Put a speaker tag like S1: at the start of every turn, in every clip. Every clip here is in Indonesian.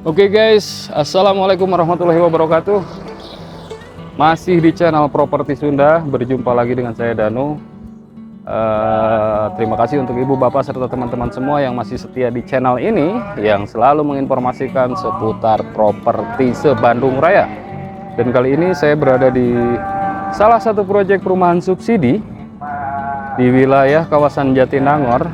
S1: Oke guys, assalamualaikum warahmatullahi wabarakatuh. Masih di channel Properti Sunda, berjumpa lagi dengan saya Danu. Terima kasih untuk ibu bapak serta teman-teman semua yang masih setia di channel ini, yang selalu menginformasikan seputar properti se-Bandung Raya. Dan kali ini saya berada di salah satu proyek perumahan subsidi di wilayah kawasan Jatinangor,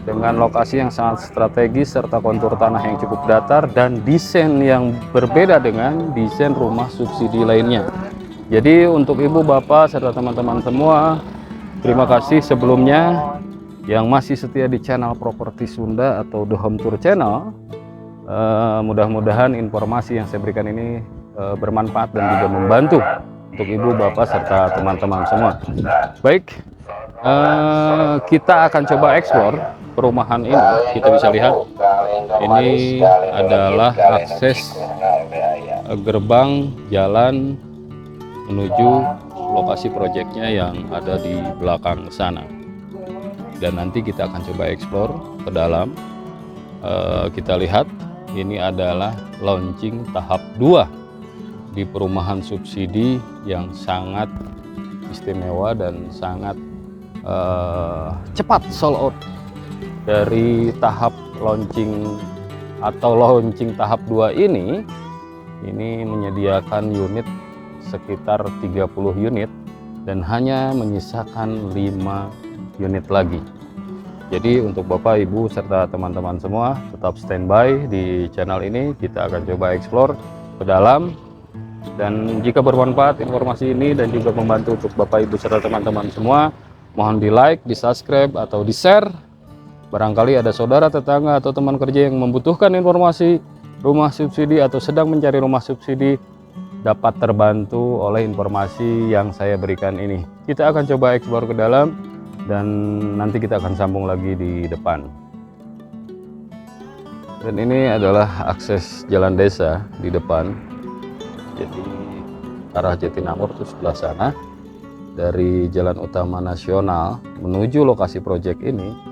S1: dengan lokasi yang sangat strategis serta kontur tanah yang cukup datar dan desain yang berbeda dengan desain rumah subsidi lainnya. Jadi untuk ibu bapak serta teman-teman semua, terima kasih sebelumnya yang masih setia di channel Properti Sunda atau The Home Tour Channel. Mudah-mudahan informasi yang saya berikan ini bermanfaat dan juga membantu untuk ibu bapak serta teman-teman semua. Baik, kita akan coba eksplor perumahan ini. Kita bisa lihat ini adalah akses gerbang jalan menuju lokasi proyeknya yang ada di belakang sana. Dan nanti kita akan coba eksplor ke dalam. Kita lihat ini adalah launching tahap 2 di perumahan subsidi yang sangat istimewa dan sangat cepat sold out. Dari tahap launching atau launching tahap 2 ini menyediakan unit sekitar 30 unit dan hanya menyisakan 5 unit lagi. Jadi untuk Bapak, Ibu serta teman-teman semua tetap standby di channel ini. Kita akan coba explore ke dalam, dan jika bermanfaat informasi ini dan juga membantu untuk Bapak, Ibu serta teman-teman semua, mohon di like, di subscribe atau di share. Barangkali ada saudara, tetangga, atau teman kerja yang membutuhkan informasi rumah subsidi atau sedang mencari rumah subsidi, dapat terbantu oleh informasi yang saya berikan ini. Kita akan coba eksplor ke dalam dan nanti kita akan sambung lagi di depan. Dan ini adalah akses jalan desa di depan. Jadi arah Jatinangor itu sebelah sana. Dari jalan utama nasional menuju lokasi proyek ini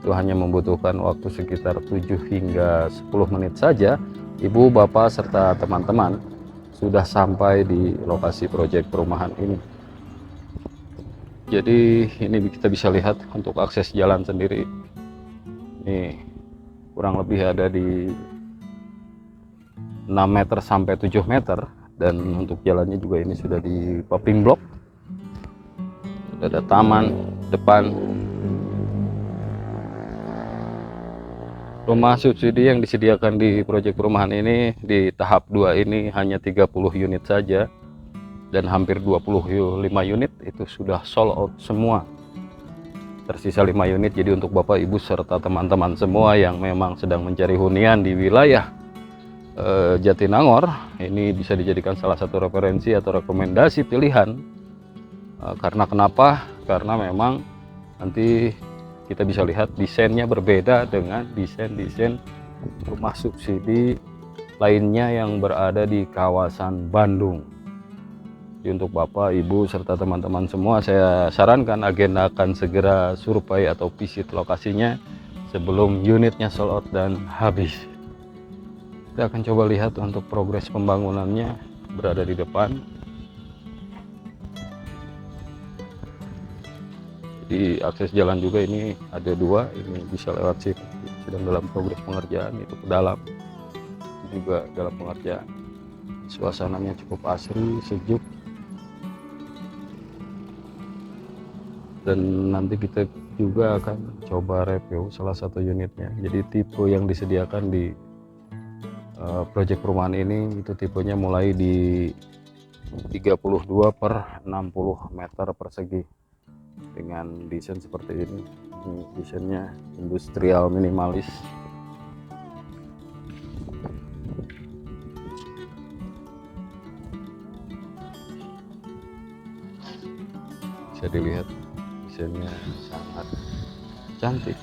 S1: itu hanya membutuhkan waktu sekitar 7 hingga 10 menit saja. Ibu, bapak, serta teman-teman sudah sampai di lokasi proyek perumahan ini. Jadi ini kita bisa lihat untuk akses jalan sendiri. Ini kurang lebih ada di 6 meter sampai 7 meter. Dan untuk jalannya juga ini sudah di paving block. Sudah ada taman depan. Rumah subsidi yang disediakan di proyek perumahan ini di tahap 2 ini hanya 30 unit saja, dan hampir 25 unit itu sudah sold out semua. Tersisa 5 unit. Jadi untuk Bapak, Ibu serta teman-teman semua yang memang sedang mencari hunian di wilayah Jatinangor, ini bisa dijadikan salah satu referensi atau rekomendasi pilihan. Karena kenapa? Karena memang nanti kita bisa lihat desainnya berbeda dengan desain-desain rumah subsidi lainnya yang berada di kawasan Bandung. Jadi untuk Bapak, Ibu serta teman-teman semua, saya sarankan agendakan segera survei atau visit lokasinya sebelum unitnya sold out dan habis. Kita akan coba lihat untuk progres pembangunannya berada di depan. Di akses jalan juga ini ada 2, ini bisa lewat sini, sedang dalam progres pengerjaan. Itu ke dalam juga dalam pengerjaan. Suasananya cukup asri, sejuk, dan nanti kita juga akan coba review salah satu unitnya. Jadi tipe yang disediakan di proyek perumahan ini itu tipenya mulai di 32 per 60 meter persegi dengan desain seperti ini. Ini desainnya industrial minimalis. Bisa dilihat desainnya sangat cantik.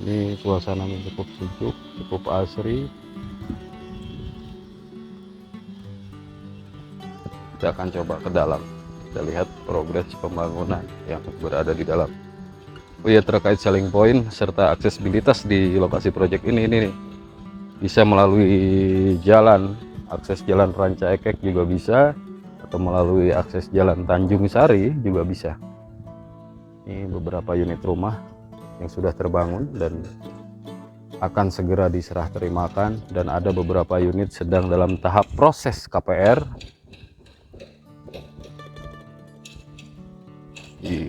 S1: Ini suasananya cukup sejuk, cukup asri. Kita akan coba ke dalam. Kita lihat progres pembangunan yang berada di dalam. Oh ya, terkait selling point serta aksesibilitas di lokasi proyek ini nih, bisa melalui jalan, akses jalan Ranca Ekek juga bisa, atau melalui akses jalan Tanjung Sari juga bisa. Ini beberapa unit rumah yang sudah terbangun dan akan segera diserah terimakan, dan ada beberapa unit sedang dalam tahap proses KPR.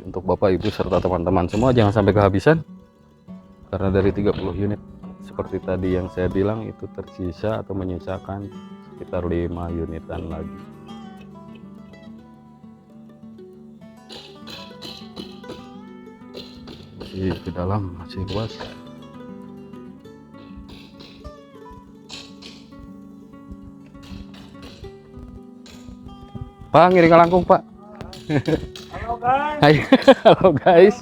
S1: Untuk Bapak Ibu serta teman-teman semua jangan sampai kehabisan, karena dari 30 unit seperti tadi yang saya bilang itu tersisa atau menyisakan sekitar 5 unitan lagi. Di dalam masih luas. Pak, ngiring langkung Pak.
S2: Halo guys.
S1: Hai, halo guys.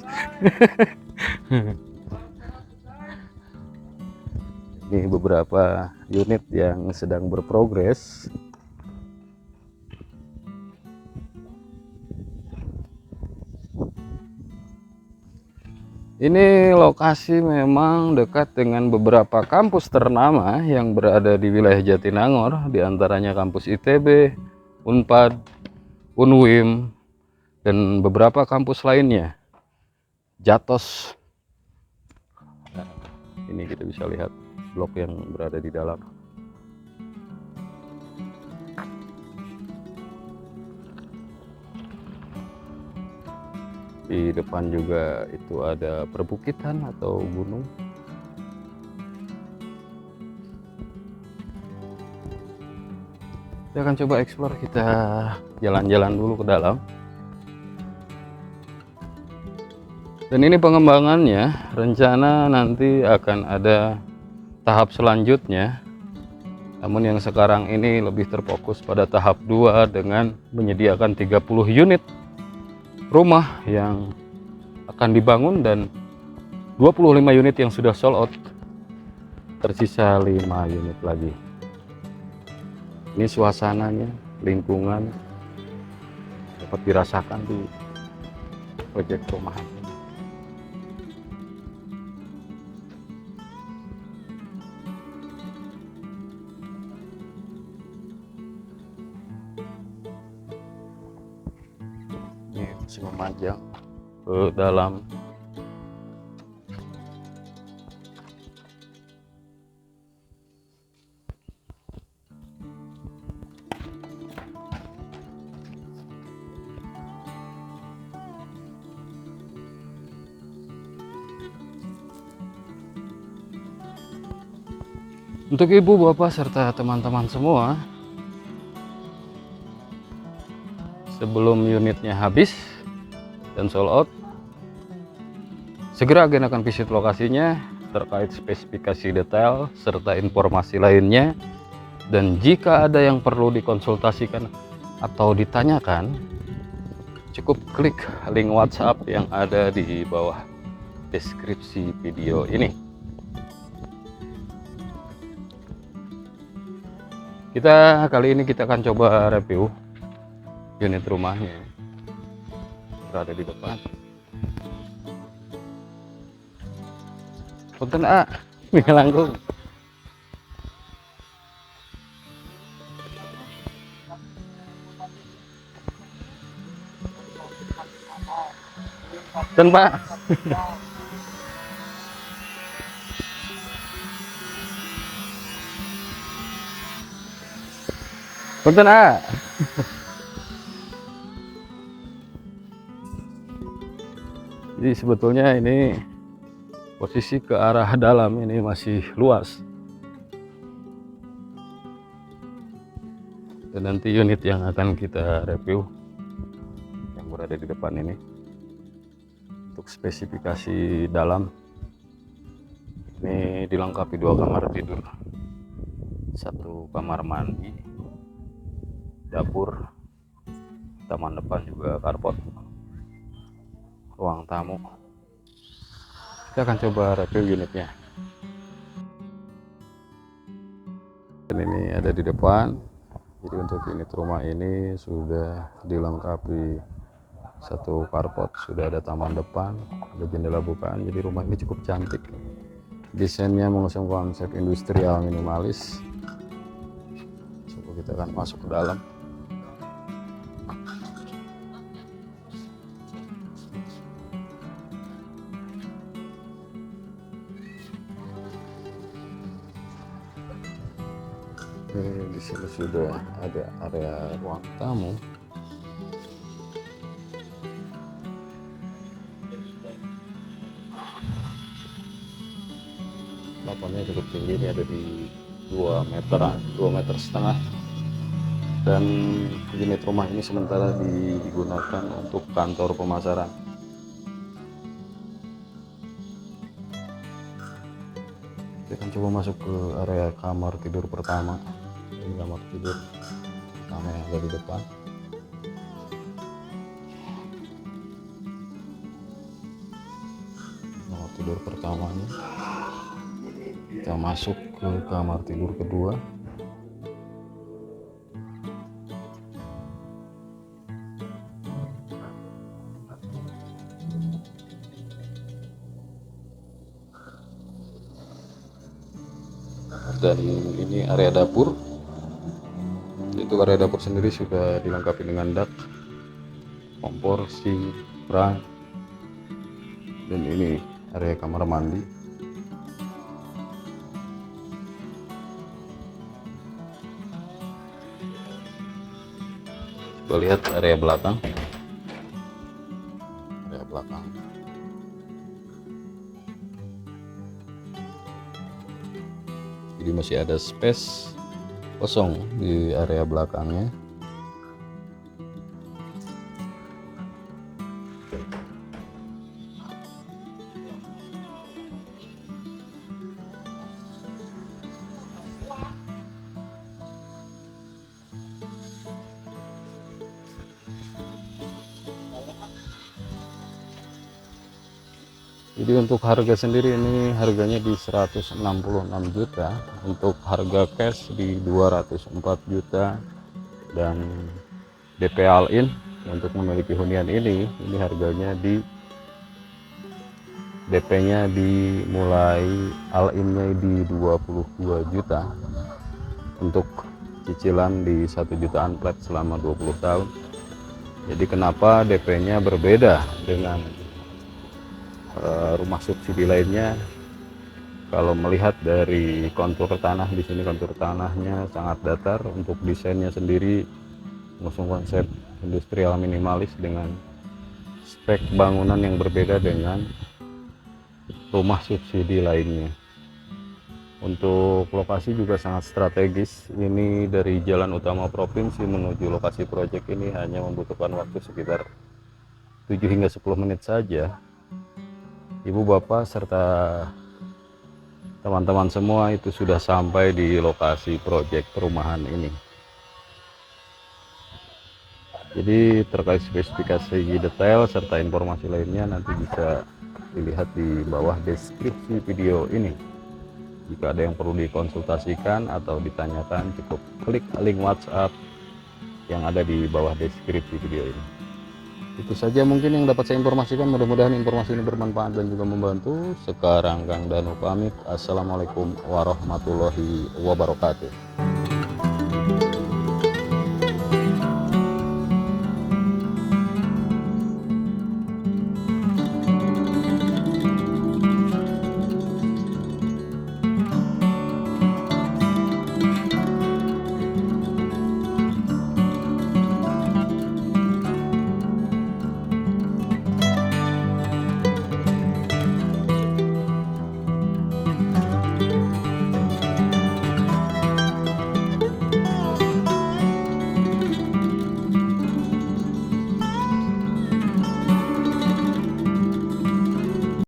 S1: Ini beberapa unit yang sedang berprogres. Ini lokasi memang dekat dengan beberapa kampus ternama yang berada di wilayah Jatinangor, diantaranya kampus ITB, Unpad, Unwim, dan beberapa kampus lainnya. Jatos. Nah, ini kita bisa lihat blok yang berada di dalam. Di depan juga itu ada perbukitan atau gunung. Kita akan coba explore, kita jalan-jalan dulu ke dalam. Dan ini pengembangannya, rencana nanti akan ada tahap selanjutnya. Namun yang sekarang ini lebih terfokus pada tahap 2 dengan menyediakan 30 unit rumah yang akan dibangun dan 25 unit yang sudah sold out. Tersisa 5 unit lagi. Ini suasananya, lingkungan dapat dirasakan di proyek perumahan. Ini masih memanjang ke dalam. Untuk ibu, bapak, serta teman-teman semua, sebelum unitnya habis dan sold out, segera agendakan visit lokasinya terkait spesifikasi detail serta informasi lainnya. Dan jika ada yang perlu dikonsultasikan atau ditanyakan, cukup klik link WhatsApp yang ada di bawah deskripsi video ini. Kali ini kita akan coba review unit rumahnya berada di depan. Punten A, langkung. Punten Pak. Punten A. Jadi sebetulnya ini posisi ke arah dalam ini masih luas. Dan nanti unit yang akan kita review yang berada di depan ini. Untuk spesifikasi dalam, ini dilengkapi 2 kamar tidur, 1 kamar mandi, dapur, taman depan juga carport, ruang tamu. Kita akan coba review unitnya. Dan ini ada di depan. Jadi untuk unit rumah ini sudah dilengkapi satu carport, sudah ada taman depan, ada jendela bukaan, jadi rumah ini cukup cantik. Desainnya mengusung konsep industrial minimalis. Coba kita akan masuk ke dalam. Di sini sudah ada area ruang tamu. Lapannya cukup tinggi, ini ada di 2 meteran, 2,5 meter. Dan unit rumah ini sementara digunakan untuk kantor pemasaran. Kita akan coba masuk ke area kamar tidur pertama. Ini kamar tidur pertama yang ada di depan. Kamar tidur pertamanya. Kita masuk ke kamar tidur kedua. Dan ini area dapur. Itu area dapur sendiri sudah dilengkapi dengan dak, kompor, sink, pran. Dan ini area kamar mandi. Coba lihat area belakang. Area belakang. Jadi masih ada space kosong di area belakangnya. Jadi untuk harga sendiri ini harganya di 166 juta, untuk harga cash di 204 juta, dan DP all-in untuk memiliki hunian ini harganya di DP-nya dimulai all-in-nya di 22 juta untuk cicilan di 1 jutaan flat selama 20 tahun. Jadi kenapa DP-nya berbeda dengan rumah subsidi lainnya? Kalau melihat dari kontur tanah, di sini kontur tanahnya sangat datar. Untuk desainnya sendiri mengusung konsep industrial minimalis dengan spek bangunan yang berbeda dengan rumah subsidi lainnya. Untuk lokasi juga sangat strategis. Ini dari jalan utama provinsi menuju lokasi proyek ini hanya membutuhkan waktu sekitar 7 hingga 10 menit saja. Ibu bapak serta teman-teman semua itu sudah sampai di lokasi proyek perumahan ini. Jadi terkait spesifikasi detail serta informasi lainnya nanti bisa dilihat di bawah deskripsi video ini. Jika ada yang perlu dikonsultasikan atau ditanyakan, cukup klik link WhatsApp yang ada di bawah deskripsi video ini. Itu saja mungkin yang dapat saya informasikan. Mudah-mudahan informasi ini bermanfaat dan juga membantu. Sekarang Kang Danu pamit. Assalamualaikum warahmatullahi wabarakatuh.